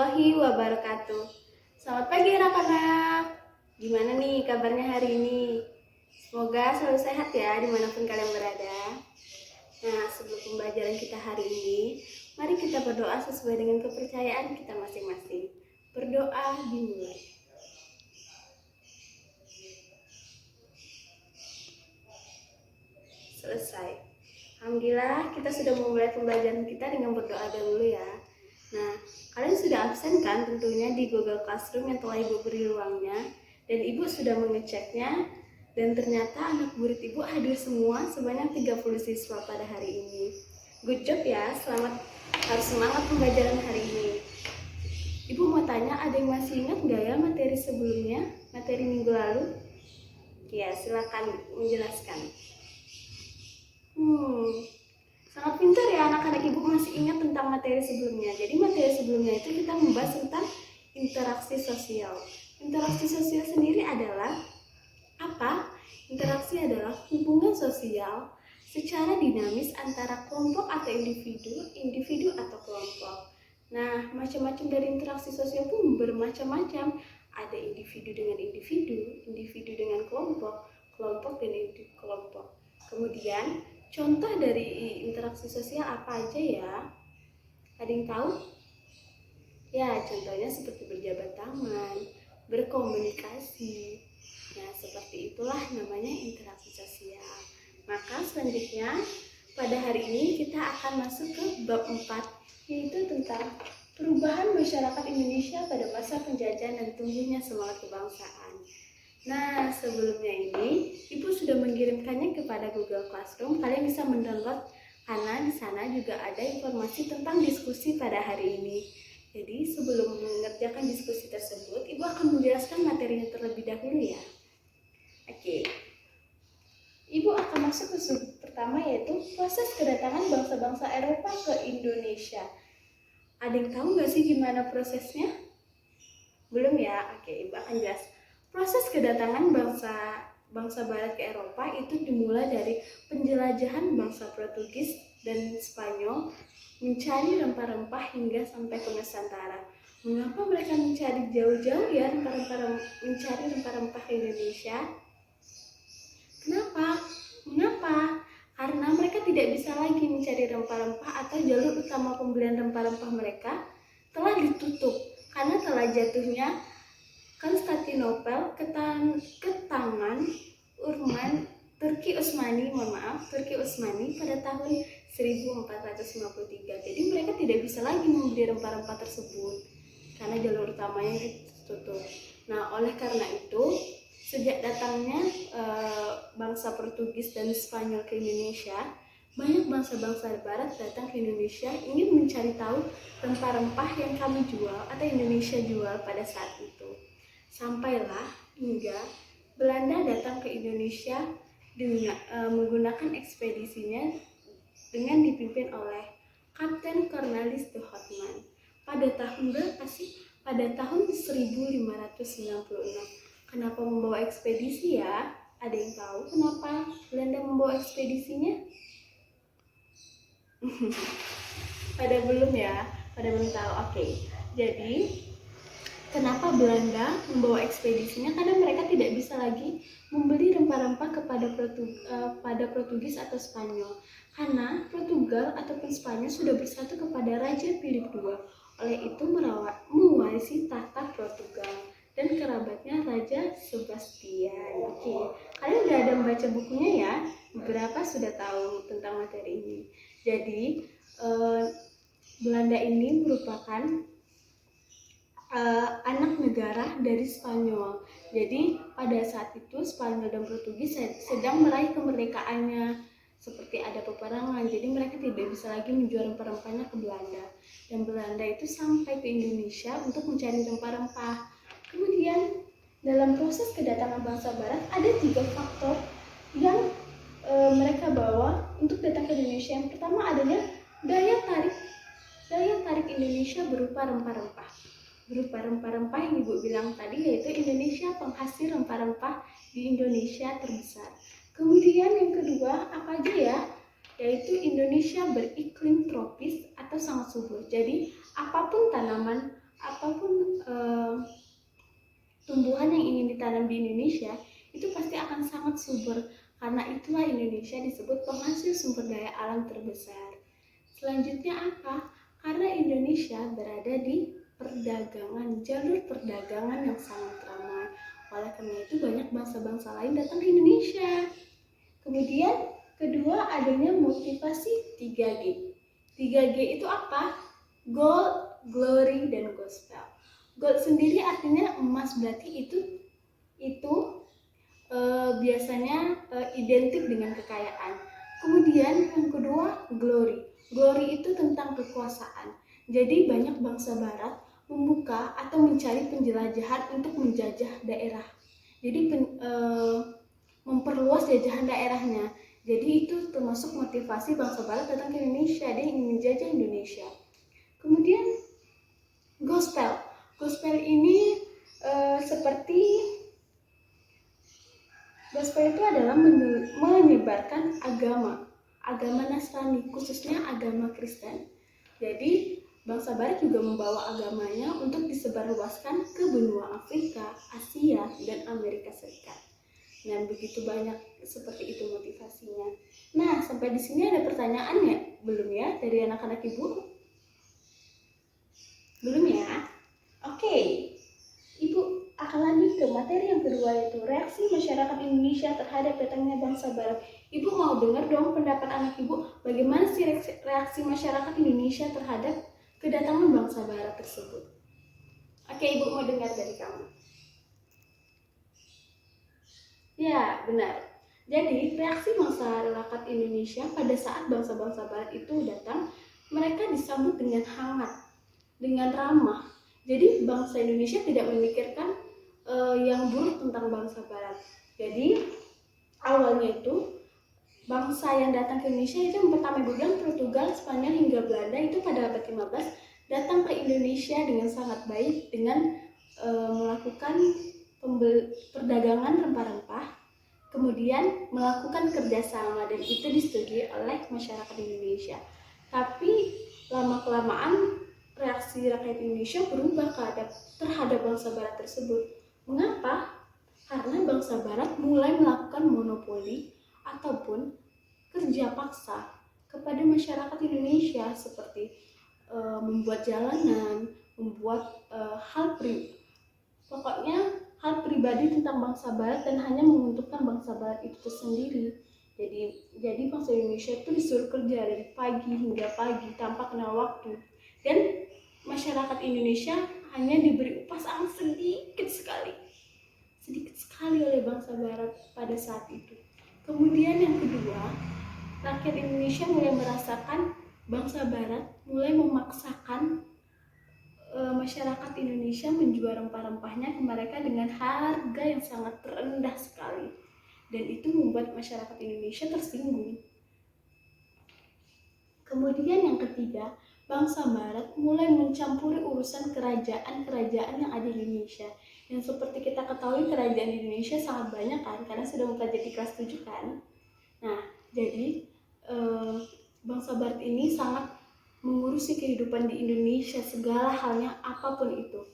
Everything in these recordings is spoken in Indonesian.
warahmatullahi wabarakatuh. Selamat pagi anak-anak. Gimana nih kabarnya hari ini? Semoga selalu sehat ya dimanapun kalian berada. Nah, sebelum pembelajaran kita hari ini, mari kita berdoa sesuai dengan kepercayaan kita masing-masing. Berdoa dimulai. Selesai. Alhamdulillah kita sudah memulai pembelajaran kita dengan berdoa dahulu ya. Nah, kalian sudah absen kan tentunya di Google Classroom yang telah Ibu beri ruangnya, dan Ibu sudah mengeceknya, dan ternyata anak murid Ibu hadir semua sebanyak 30 siswa pada hari ini. Good job ya, harus semangat pembelajaran hari ini. Ibu mau tanya, ada yang masih ingat nggak ya materi sebelumnya, materi minggu lalu? Ya, silakan menjelaskan. Sangat pintar ya anak-anak Ibu masih ingat tentang materi sebelumnya. Jadi materi sebelumnya itu kita membahas tentang interaksi sosial. Interaksi sosial sendiri adalah apa? Interaksi adalah hubungan sosial secara dinamis antara kelompok atau individu atau kelompok. Nah, macam-macam dari interaksi sosial pun bermacam-macam. Ada individu dengan individu, individu dengan kelompok, kelompok dengan kelompok. Kemudian contoh dari interaksi sosial apa aja ya? Ada yang tahu? Ya, contohnya seperti berjabat tangan, berkomunikasi. Nah, seperti itulah namanya interaksi sosial. Maka selanjutnya pada hari ini kita akan masuk ke bab 4, yaitu tentang perubahan masyarakat Indonesia pada masa penjajahan dan tumbuhnya semangat kebangsaan. Nah, sebelumnya ini Ibu sudah mengirimkannya kepada Google Classroom. Kalian bisa mendownload karena di sana juga ada informasi tentang diskusi pada hari ini. Jadi sebelum mengerjakan diskusi tersebut, Ibu akan menjelaskan materinya terlebih dahulu ya. Oke. Ibu akan masuk ke sub pertama, yaitu proses kedatangan bangsa-bangsa Eropa ke Indonesia. Ada yang tahu nggak sih gimana prosesnya? Belum ya? Oke, Ibu akan jelas. Proses kedatangan bangsa Barat ke Eropa itu dimulai dari penjelajahan bangsa Portugis dan Spanyol mencari rempah-rempah hingga sampai ke Nusantara. Mengapa mereka mencari jauh-jauh ya mencari rempah-rempah ke Indonesia? Mengapa? Karena mereka tidak bisa lagi mencari rempah-rempah atau jalur utama pembelian rempah-rempah mereka telah ditutup karena telah jatuhnya Konstantinopel ke tangan Turki Utsmani pada tahun 1453. Jadi mereka tidak bisa lagi membeli rempah-rempah tersebut karena jalur utamanya ditutup. Nah, oleh karena itu, sejak datangnya bangsa Portugis dan Spanyol ke Indonesia, banyak bangsa-bangsa Barat datang ke Indonesia ingin mencari tahu rempah-rempah yang kami jual atau Indonesia jual pada saat itu. Sampailah hingga Belanda datang ke Indonesia dengan menggunakan ekspedisinya dengan dipimpin oleh Kapten Cornelis de Houtman. Pada tahun berapa sih? Pada tahun 1596. Kenapa membawa ekspedisi ya? Ada yang tahu kenapa Belanda membawa ekspedisinya? Pada belum tahu. Oke. Jadi kenapa Belanda membawa ekspedisinya? Karena mereka tidak bisa lagi membeli rempah-rempah pada Portugis atau Spanyol. Karena Portugal ataupun Spanyol sudah bersatu kepada Raja Philip II. Oleh itu mewarisi tahta Portugal dan kerabatnya Raja Sebastian. Oke, kalian udah ada membaca bukunya ya? Beberapa sudah tahu tentang materi ini. Jadi Belanda ini merupakan anak negara dari Spanyol. Jadi pada saat itu Spanyol dan Portugis sedang meraih kemerdekaannya, seperti ada peperangan. Jadi mereka tidak bisa lagi menjual rempah-rempahnya ke Belanda. Dan Belanda itu sampai ke Indonesia untuk mencari rempah-rempah. Kemudian dalam proses kedatangan bangsa Barat ada 3 faktor yang mereka bawa untuk datang ke Indonesia. Yang pertama adalah daya tarik Indonesia berupa rempah-rempah yang Ibu bilang tadi, yaitu Indonesia penghasil rempah-rempah di Indonesia terbesar. Kemudian yang kedua apa aja ya? Yaitu Indonesia beriklim tropis atau sangat subur. Jadi apapun tanaman apapun tumbuhan yang ingin ditanam di Indonesia itu pasti akan sangat subur. Karena itulah Indonesia disebut penghasil sumber daya alam terbesar. Selanjutnya apa? Karena Indonesia berada di perdagangan, jalur perdagangan yang sangat ramai. Oleh karena itu banyak bangsa-bangsa lain datang ke Indonesia. Kemudian kedua, adanya motivasi 3G. 3G itu apa? Gold, glory, dan gospel. Gold sendiri artinya emas, berarti itu biasanya identik dengan kekayaan. Kemudian yang kedua, glory. Glory itu tentang kekuasaan. Jadi banyak bangsa barat membuka atau mencari penjelajahan untuk menjajah daerah. Jadi memperluas jajahan daerahnya. Jadi itu termasuk motivasi bangsa barat datang ke Indonesia, dia ingin menjajah Indonesia. Kemudian gospel. Gospel ini seperti gospel itu adalah menyebarkan agama Nasrani, khususnya agama Kristen. Jadi bangsa Barat juga membawa agamanya untuk disebarluaskan ke benua Afrika, Asia, dan Amerika Serikat. Dan begitu banyak seperti itu motivasinya. Nah, sampai di sini ada pertanyaan ya? Belum ya dari anak-anak ibu? Belum ya? Oke. Ibu akan lanjut ke materi yang kedua, yaitu reaksi masyarakat Indonesia terhadap datangnya bangsa Barat. Ibu mau dengar dong pendapat anak ibu, bagaimana sih reaksi masyarakat Indonesia terhadap kedatangan bangsa Barat tersebut? Oke, ibu mau dengar dari kamu. Ya, benar. Jadi, reaksi masyarakat Indonesia pada saat bangsa-bangsa Barat itu datang, mereka disambut dengan hangat, dengan ramah. Jadi, bangsa Indonesia tidak memikirkan yang buruk tentang bangsa Barat. Jadi, awalnya itu bangsa yang datang ke Indonesia itu yang pertama bilang Portugal, Spanyol hingga Belanda itu pada abad 15 datang ke Indonesia dengan sangat baik dengan melakukan perdagangan rempah-rempah, kemudian melakukan kerjasama, dan itu disetujui oleh masyarakat Indonesia. Tapi lama-kelamaan reaksi rakyat Indonesia berubah terhadap bangsa Barat tersebut. Mengapa? Karena bangsa Barat mulai melakukan monopoli ataupun kerja paksa kepada masyarakat Indonesia, seperti membuat jalanan, membuat hal pribadi tentang bangsa Barat dan hanya menguntungkan bangsa Barat itu sendiri. Jadi bangsa Indonesia itu disuruh kerja dari pagi hingga pagi tanpa kenal waktu, dan masyarakat Indonesia hanya diberi upah sangat sedikit sekali oleh bangsa Barat pada saat itu. Kemudian yang kedua, rakyat Indonesia mulai merasakan bangsa Barat mulai memaksakan masyarakat Indonesia menjual rempah-rempahnya ke mereka dengan harga yang sangat rendah sekali, dan itu membuat masyarakat Indonesia tersinggung. Kemudian yang ketiga, bangsa Barat mulai mencampuri urusan kerajaan-kerajaan yang ada di Indonesia. Yang seperti kita ketahui, kerajaan di Indonesia sangat banyak kan, karena sudah mempelajari kelas 7 kan. Nah, jadi bangsa Barat ini sangat mengurusi kehidupan di Indonesia, segala halnya apapun itu.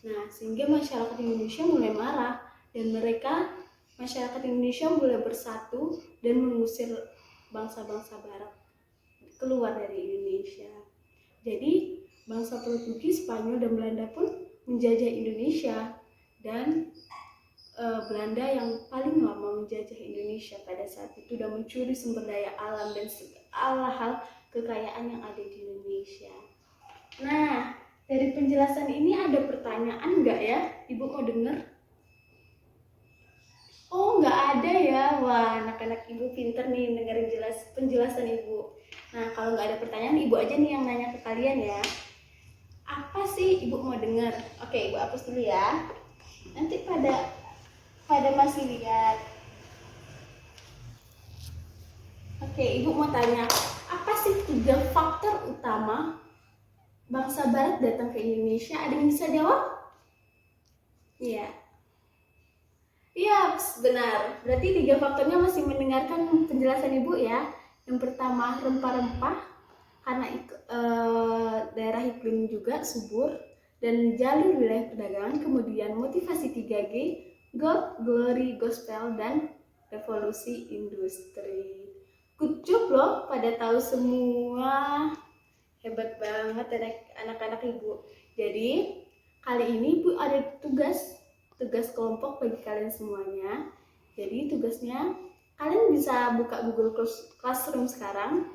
Nah, sehingga masyarakat Indonesia mulai marah, dan masyarakat Indonesia mulai bersatu dan mengusir bangsa-bangsa Barat keluar dari Indonesia. Jadi bangsa Portugis, Spanyol, dan Belanda pun menjajah Indonesia, dan Belanda yang paling lama menjajah Indonesia pada saat itu dan mencuri sumber daya alam dan segala hal kekayaan yang ada di Indonesia. Nah, dari penjelasan ini ada pertanyaan nggak ya? Ibu mau dengar? Oh, nggak ada ya? Wah, anak-anak ibu pinter nih dengerin penjelasan ibu. Nah, kalau nggak ada pertanyaan, ibu aja nih yang nanya ke kalian ya. Apa sih ibu mau dengar? Oke, ibu hapus dulu ya. Nanti pada masih lihat. Oke, ibu mau tanya, apa sih 3 faktor utama bangsa Barat datang ke Indonesia? Ada yang bisa jawab? Iya. Iya, benar. Berarti 3 faktornya masih mendengarkan penjelasan ibu ya. Yang pertama, rempah-rempah, karena daerah iklim juga subur dan jalur wilayah perdagangan, kemudian motivasi 3G, God, Glory, Gospel, dan revolusi industri. Good job loh, pada tahu semua. Hebat banget anak-anak Ibu. Jadi kali ini Ibu ada tugas kelompok bagi kalian semuanya. Jadi tugasnya kalian bisa buka Google Classroom sekarang.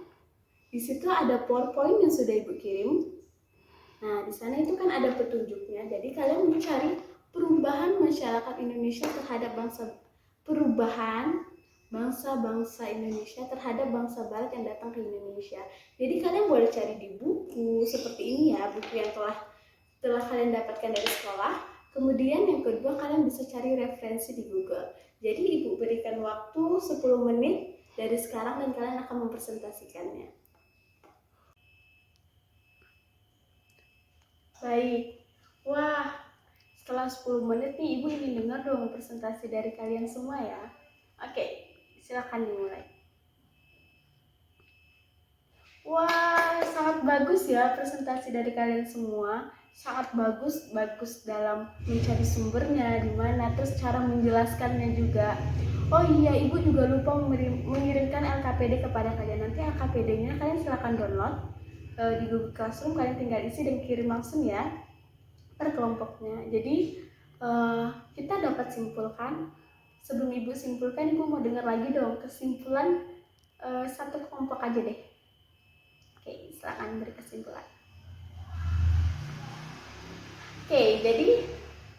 Di situ ada PowerPoint yang sudah Ibu kirim. Nah, di sana itu kan ada petunjuknya. Jadi kalian mencari perubahan masyarakat Indonesia terhadap bangsa Indonesia terhadap bangsa Barat yang datang ke Indonesia. Jadi kalian boleh cari di buku seperti ini ya, buku yang telah kalian dapatkan dari sekolah. Kemudian yang kedua, kalian bisa cari referensi di Google. Jadi Ibu berikan waktu 10 menit dari sekarang dan kalian akan mempresentasikannya. Baik. Wah, setelah 10 menit nih Ibu ingin dengar dong presentasi dari kalian semua ya. Oke, silakan dimulai. Wah, sangat bagus ya presentasi dari kalian semua. Sangat bagus dalam mencari sumbernya di mana, terus cara menjelaskannya juga. Oh iya, Ibu juga lupa mengirimkan LKPD kepada kalian. Nanti LKPD-nya kalian silakan download di Google Classroom, kalian tinggal isi dan kirim langsung ya per kelompoknya. Jadi kita dapat simpulkan. Sebelum Ibu simpulkan, Ibu mau dengar lagi dong kesimpulan satu kelompok aja deh. Oke, silakan beri kesimpulan. Oke, jadi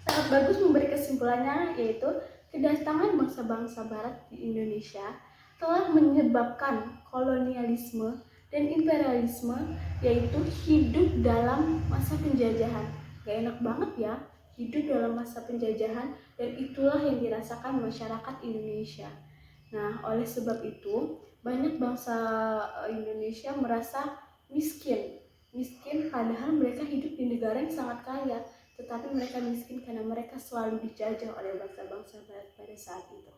sangat bagus memberi kesimpulannya, yaitu kedatangan bangsa-bangsa Barat di Indonesia telah menyebabkan kolonialisme dan imperialisme, yaitu hidup dalam masa penjajahan. Gak enak banget ya, hidup dalam masa penjajahan, dan itulah yang dirasakan masyarakat Indonesia. Nah, oleh sebab itu, banyak bangsa Indonesia merasa miskin padahal mereka hidup di negara yang sangat kaya, tetapi mereka miskin karena mereka selalu dijajah oleh bangsa-bangsa Barat pada saat itu.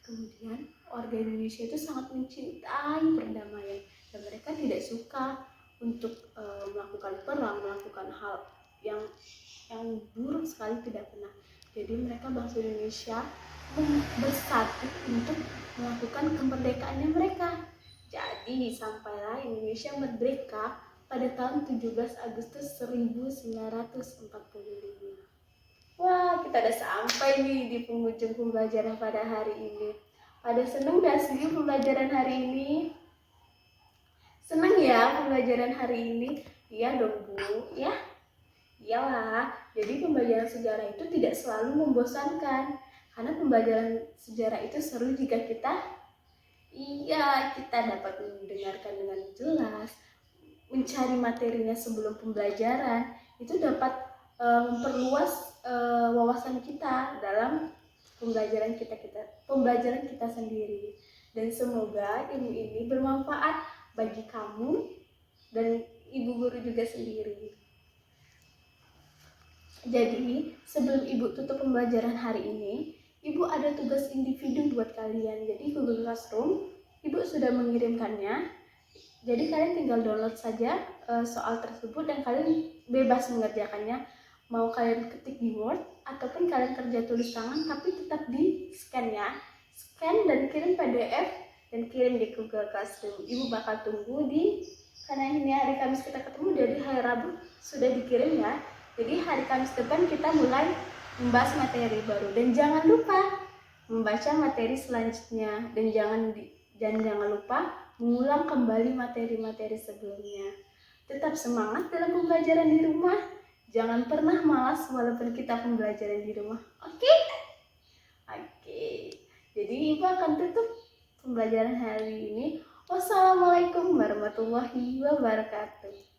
Kemudian warga Indonesia itu sangat mencintai perdamaian dan mereka tidak suka untuk melakukan perang, melakukan hal yang buruk sekali, tidak pernah. Jadi mereka bangsa Indonesia bersatu untuk melakukan kemerdekaannya mereka. Jadi sampailah Indonesia merdeka pada tahun 17 Agustus 1945. Wah, kita udah sampai nih di penghujung pembelajaran pada hari ini. Pada seneng gak sih pembelajaran hari ini? Seneng ya pembelajaran hari ini? Iya dong Bu, ya? Iyalah, jadi pembelajaran sejarah itu tidak selalu membosankan. Karena pembelajaran sejarah itu seru jika kita dapat mendengarkan dengan jelas, mencari materinya sebelum pembelajaran, itu dapat memperluas wawasan kita dalam pembelajaran kita sendiri. Dan semoga ilmu ini bermanfaat bagi kamu dan ibu guru juga sendiri. Jadi sebelum Ibu tutup pembelajaran hari ini, Ibu ada tugas individu buat kalian. Jadi Google Classroom Ibu sudah mengirimkannya. Jadi kalian tinggal download saja soal tersebut dan kalian bebas mengerjakannya. Mau kalian ketik di Word ataupun kalian kerja tulis tangan, tapi tetap di scan ya. Scan dan kirim PDF dan kirim di Google Classroom. Ibu bakal tunggu karena ini hari Kamis kita ketemu, jadi hari Rabu sudah dikirim ya. Jadi hari Kamis depan kita mulai membahas materi baru. Dan jangan lupa membaca materi selanjutnya. Dan jangan lupa mengulang kembali materi-materi sebelumnya. Tetap semangat dalam pembelajaran di rumah. Jangan pernah malas walaupun kita pembelajaran di rumah. Oke? Oke. Jadi Ibu akan tutup pembelajaran hari ini. Wassalamualaikum warahmatullahi wabarakatuh.